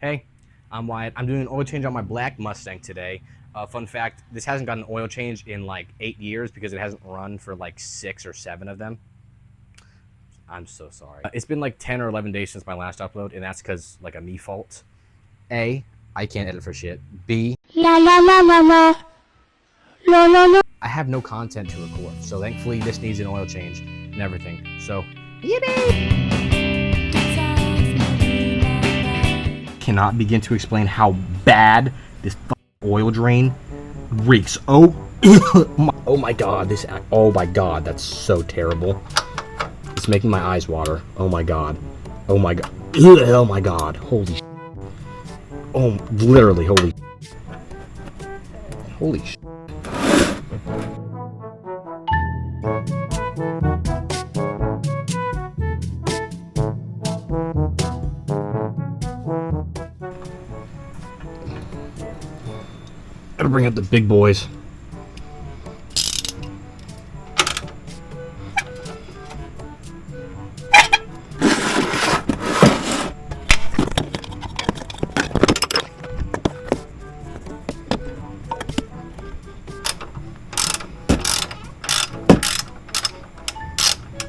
Hey, I'm Wyatt. I'm doing an oil change on my black Mustang today. Fun fact, this hasn't gotten an oil change in like 8 years because it hasn't run for like 6 or 7 of them. I'm so sorry. It's been like 10 or 11 days since my last upload, and that's because like a me fault. A, I can't edit for shit. B, La la la la la. La la la. I have no content to record, so thankfully this needs an oil change and everything. So, yippee! Cannot begin to explain how bad this oil drain reeks. Oh my god, oh my god, that's so terrible. It's making my eyes water. Oh my god. Oh my god. Oh my god. Holy sh**. Oh, literally, holy sh**. Holy sh**. Gotta bring up the big boys.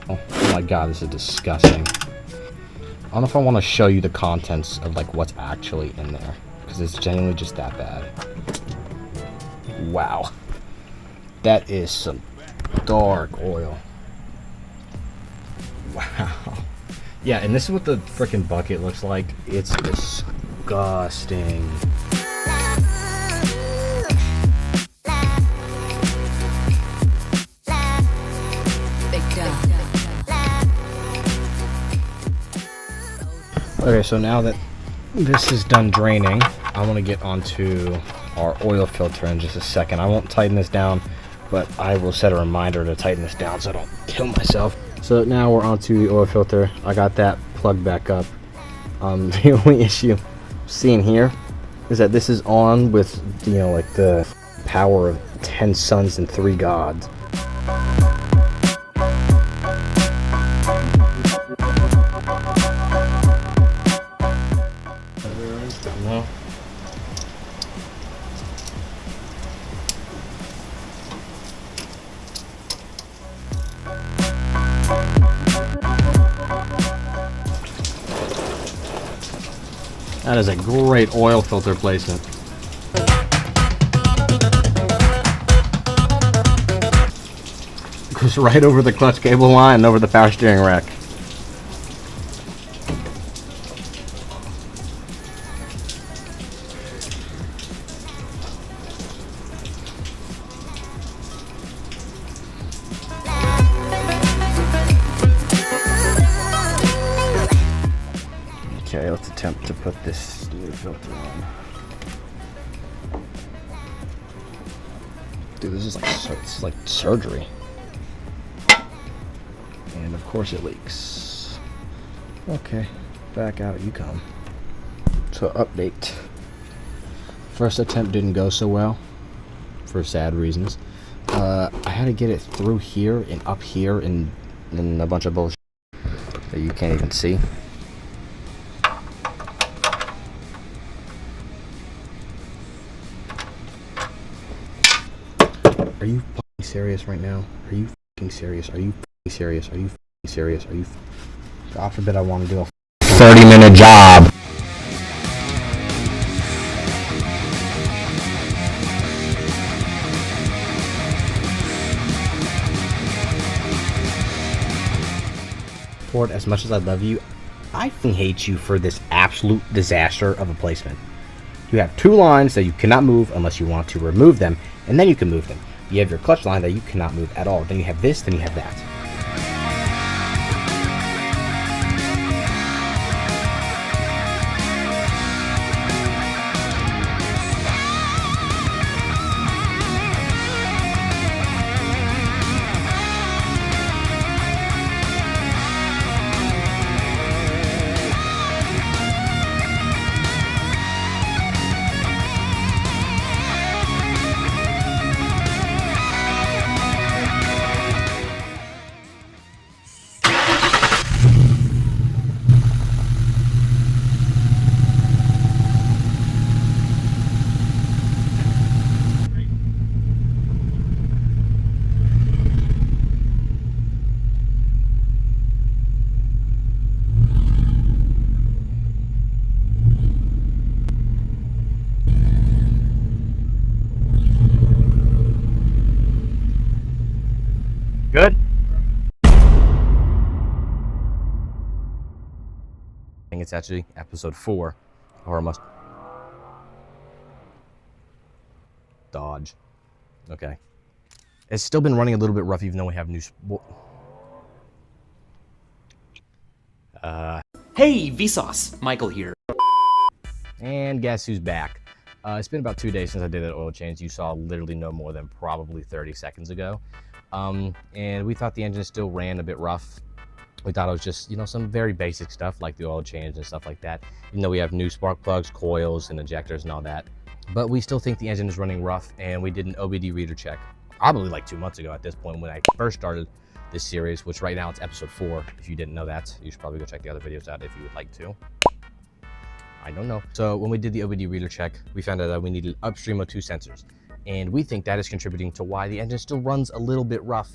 Oh my god, this is disgusting. I don't know if I want to show you the contents of like what's actually in there, because it's genuinely just that bad. Wow, that is some dark oil. Wow. Yeah, and this is what the freaking bucket looks like. It's disgusting. Okay, so now that this is done draining, I want to get onto our oil filter in just a second. I won't tighten this down, but I will set a reminder to tighten this down so I don't kill myself. So now we're onto the oil filter. I got that plugged back up. The only issue I'm seeing here is that this is on with, you know, like the power of 10 suns and 3 gods. No. That is a great oil filter placement. Goes right over the clutch cable line and over the power steering rack. Okay, let's attempt to put this new filter on. Dude, this is like surgery. And of course it leaks. Okay, back out you come. So update. First attempt didn't go so well, for sad reasons. I had to get it through here and up here and a bunch of bullshit that you can't even see. Are you fucking serious right now? Are you fucking serious? Are you fucking serious? Are you fucking serious? Are you? God forbid I want to do a 30-minute job. Ford, as much as I love you, I fucking hate you for this absolute disaster of a placement. You have 2 lines that you cannot move unless you want to remove them, and then you can move them. You have your clutch line that you cannot move at all. Then you have this, then you have that. think it's actually episode 4 of our Dodge. Okay. It's still been running a little bit rough, even though we have new... Hey, Vsauce! Michael here. And guess who's back? It's been about 2 days since I did that oil change. You saw literally no more than probably 30 seconds ago. And we thought the engine still ran a bit rough. We thought it was just, you know, some very basic stuff like the oil change and stuff like that. Even though we have new spark plugs, coils, and injectors and all that. But we still think the engine is running rough, and we did an OBD reader check. Probably like 2 months ago at this point when I first started this series, which right now it's episode 4. If you didn't know that, you should probably go check the other videos out if you would like to. I don't know. So when we did the OBD reader check, we found out that we needed upstream O2 sensors. And we think that is contributing to why the engine still runs a little bit rough.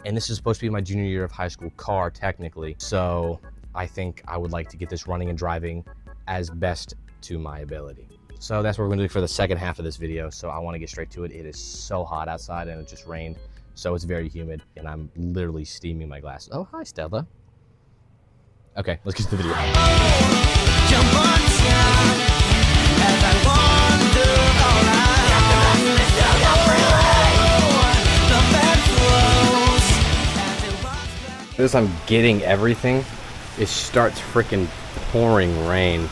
And this is supposed to be my junior year of high school car, technically. So I think I would like to get this running and driving as best to my ability. So that's what we're gonna do for the second half of this video. So I wanna get straight to it. It is so hot outside and it just rained. So it's very humid and I'm literally steaming my glasses. Oh, hi, Stella. Okay, let's get to the video. Jump on down as I wander around. The bed flows as it rocks back. As I'm getting everything, it starts freaking pouring rain.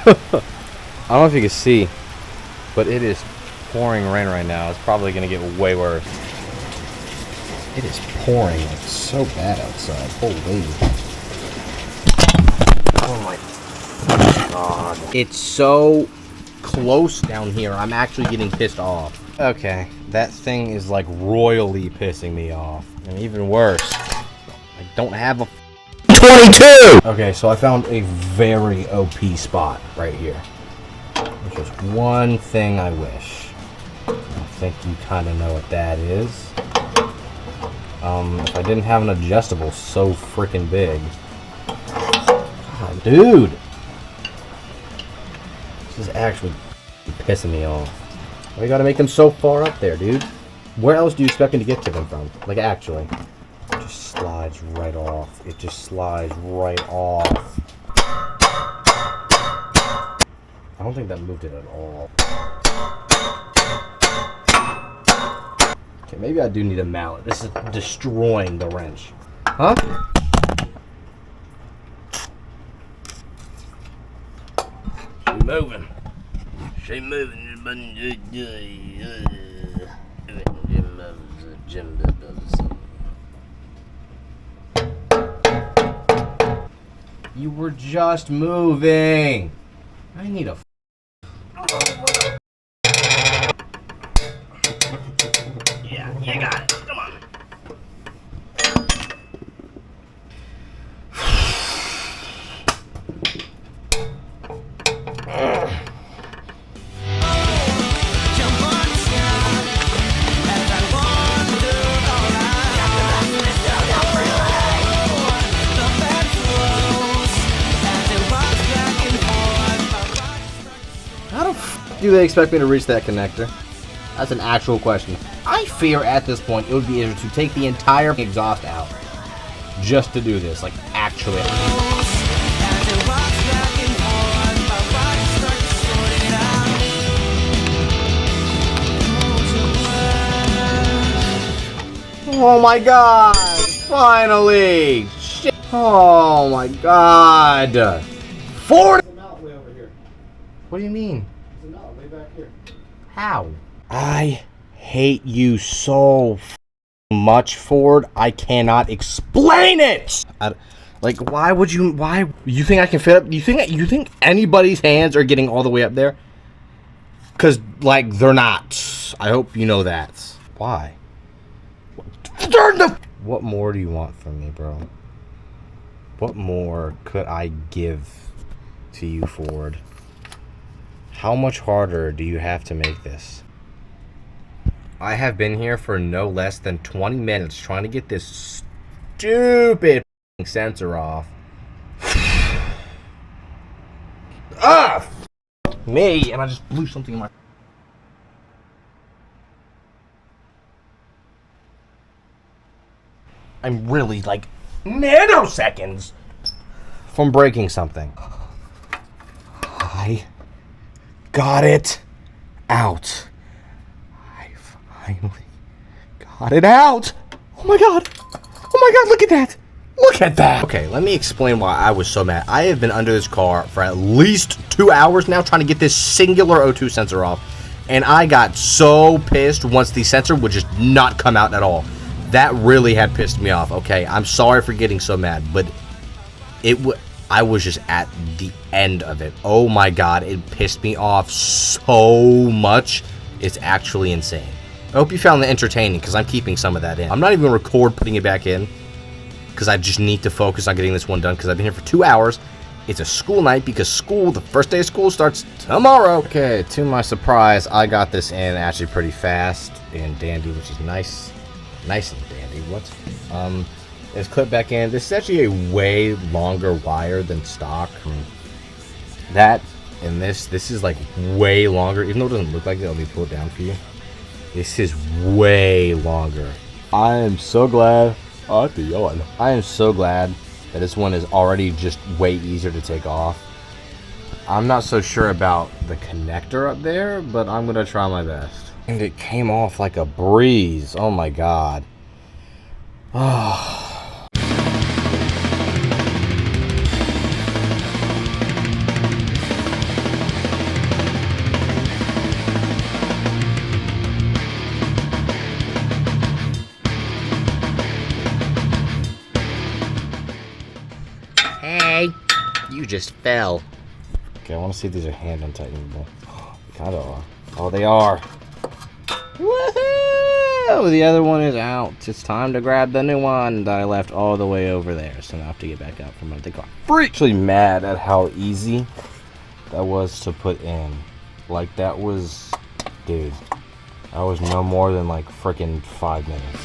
I don't know if you can see, but it is pouring rain right now. It's probably gonna get way worse. It is pouring like so bad outside. Holy. Oh my god. It's so close down here. I'm actually getting pissed off. Okay, that thing is like royally pissing me off. And even worse, I don't have a 22! Okay, so I found a very OP spot right here. There's just one thing I wish. I think you kind of know what that is. If I didn't have an adjustable so freaking big. God, dude! This is actually pissing me off. Why you gotta make them so far up there, dude? Where else do you expect me to get to them from? Like, actually. It just slides right off. It just slides right off. I don't think that moved it at all. Okay, maybe I do need a mallet. This is destroying the wrench. Huh? She moving. She moving. You were just moving. I need a. Yeah, you got it. Come on. Jump on down as I wander around. The bed flows as it rocks back and forth. How the f do they expect me to reach that connector? That's an actual question. I fear at this point it would be easier to take the entire exhaust out just to do this, like actually. As it rocks back and forth, my body starts to sort it out. Oh my god! Finally! Shit! Oh my god! 40! What do you mean? Way back here. How? I hate you so much, Ford. I cannot explain it. Like, why would you? Why you think I can fit up? You think anybody's hands are getting all the way up there? Cause like they're not. I hope you know that. Why? What more do you want from me, bro? What more could I give to you, Ford? How much harder do you have to make this? I have been here for no less than 20 minutes trying to get this stupid sensor off. Ah! Me! And I just blew something in my... I'm really, like, nanoseconds from breaking something. I got it out. I finally got it out. Oh my god. Oh my god, look at that. Look at that. Okay, let me explain why I was so mad. I have been under this car for at least 2 hours now trying to get this singular O2 sensor off. And I got so pissed once the sensor would just not come out at all. That really had pissed me off. Okay, I'm sorry for getting so mad, but I was just at the end of it. Oh my god, it pissed me off so much. It's actually insane. I hope you found it entertaining, because I'm keeping some of that in. I'm not even going to record putting it back in, because I just need to focus on getting this one done, because I've been here for 2 hours. It's a school night, because the first day of school starts tomorrow. Okay, to my surprise, I got this in actually pretty fast and dandy, which is nice. Nice and dandy. What? It's clipped back in. This is actually a way longer wire than stock. That and this is like way longer, even though it doesn't look like it. Let me pull it down for you. This is way longer. I am so glad. I am so glad that this one is already just way easier to take off. I'm not so sure about the connector up there, but I'm gonna try my best. And it came off like a breeze. Oh my god. Oh. Hey, you just fell. Okay, I want to see if these are hand untightenable. They kind of are. Oh, they are. Woohoo! The other one is out. It's time to grab the new one that I left all the way over there. So now I have to get back up from under the car. Actually mad at how easy that was to put in. Like, that was... Dude. That was no more than, like, freaking 5 minutes.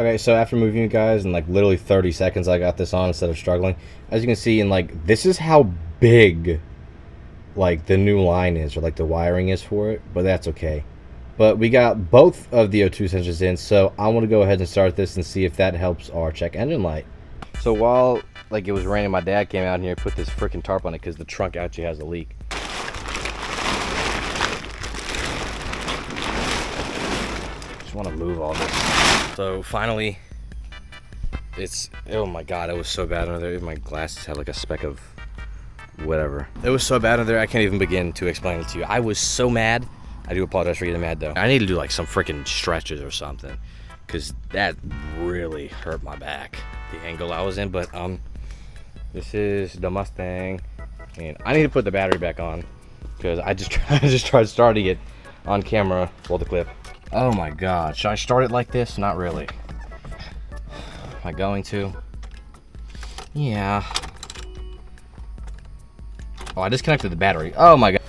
Okay, so after moving you guys in like literally 30 seconds, I got this on instead of struggling. As you can see, in like, this is how big like the new line is, or like the wiring is for it, but that's okay. But we got both of the O2 sensors in, so I want to go ahead and start this and see if that helps our check engine light. So while like it was raining, my dad came out here and put this freaking tarp on it because the trunk actually has a leak. Just want to move all this. So finally, it's, oh my god, it was so bad under there. My glasses had like a speck of whatever. It was so bad under there, I can't even begin to explain it to you. I was so mad. I do apologize for getting mad though. I need to do like some freaking stretches or something, because that really hurt my back, the angle I was in. But this is the Mustang, and I need to put the battery back on because I just tried starting it on camera. Roll the clip. Oh my god, should I start it like this? Not really. Am I going to? Yeah. Oh, I disconnected the battery. Oh my god.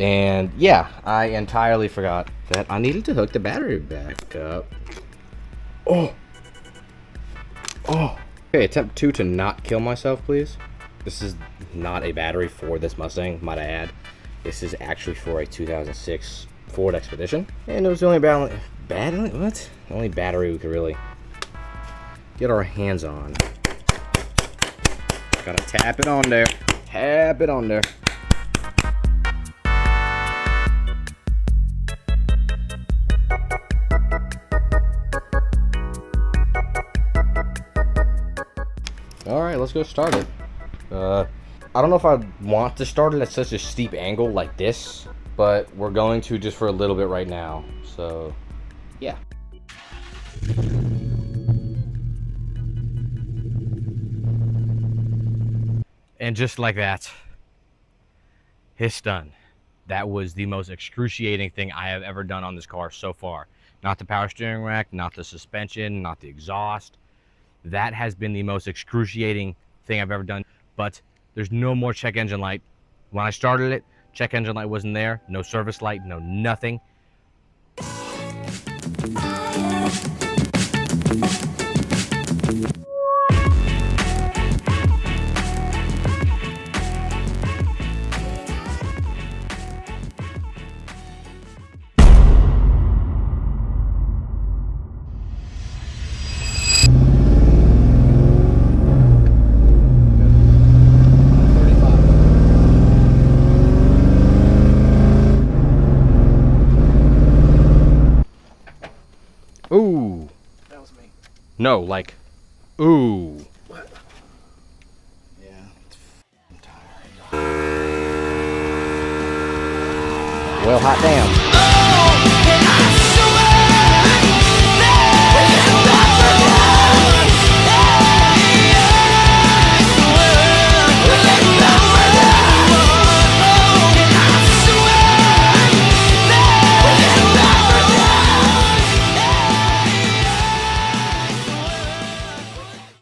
And yeah, I entirely forgot that I needed to hook the battery back up. Oh. Oh. Okay, attempt 2 to not kill myself, please. This is not a battery for this Mustang, might I add. This is actually for a 2006 Ford Expedition. And it was the only battery we could really get our hands on. Gotta tap it on there. Tap it on there. Alright, let's go start it. I don't know if I want to start it at such a steep angle like this, but we're going to just for a little bit right now. So, yeah. And just like that, it's done. That was the most excruciating thing I have ever done on this car so far. Not the power steering rack, not the suspension, not the exhaust. That has been the most excruciating thing I've ever done. But there's no more check engine light. When I started it, check engine light wasn't there. No service light, no nothing. Ooh. That was me. No, like, ooh. What? Yeah, it's f***ing tired. Well, hot damn.